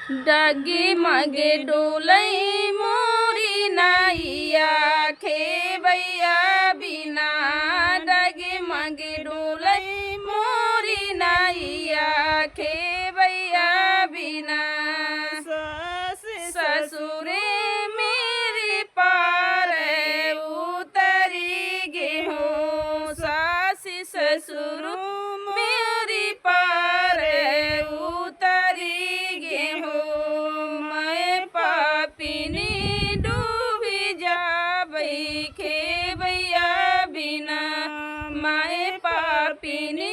डगे मगे डोलै मोरी नाइया खेबैया बिना डगे मगे डोलै मोरी नाइया खेबैया बिना ससुरे मेरी पार उतरी गे हो सासी ससुर मेरी पार उतरी गे हो मैं पापिनी डूबी जाबै खेबैया बिना मैं पापिनी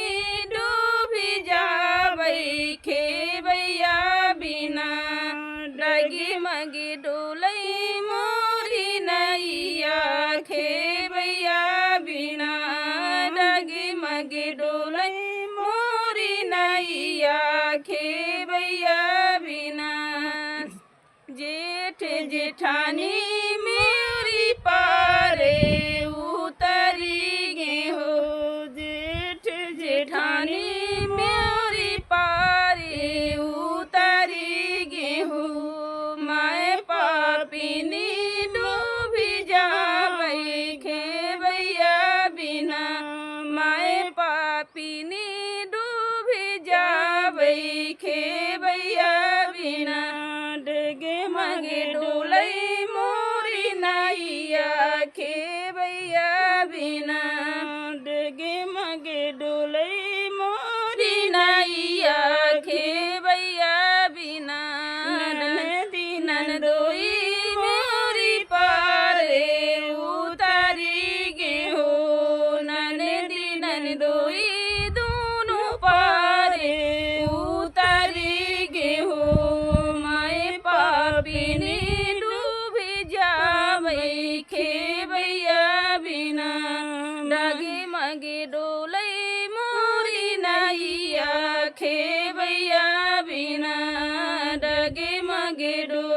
डूबी जाबै खेबैया बिना डगी मगी डोलै मोरी नैया खेबैया बिना डगी मगी डोलै मोरी नैया खेबैया बिना जेठ जेठानी मेरी पारे उतरी गे हो जेठ जेठानी मेरी पारे उतरी गे हो मैं पापिनी डूबी जाबै खेबैया बिना मैं पापिनी डूबी जाबै खेबैया बिना डगे मगे डोलै मोरी नाइया खेबैया बिना डगे मगे डोलै मोरी नाइया खेबैया बिना नदी नंदोई मोरी पारे उतारी गे हो नदी नंदोई दोनों पारे उतारी गे हो मैं पापिनी डूबी जाबै खेबैया बिना डगे मगे डोलै मोरी नाइया खेबैया बिना डगे मगे डोलै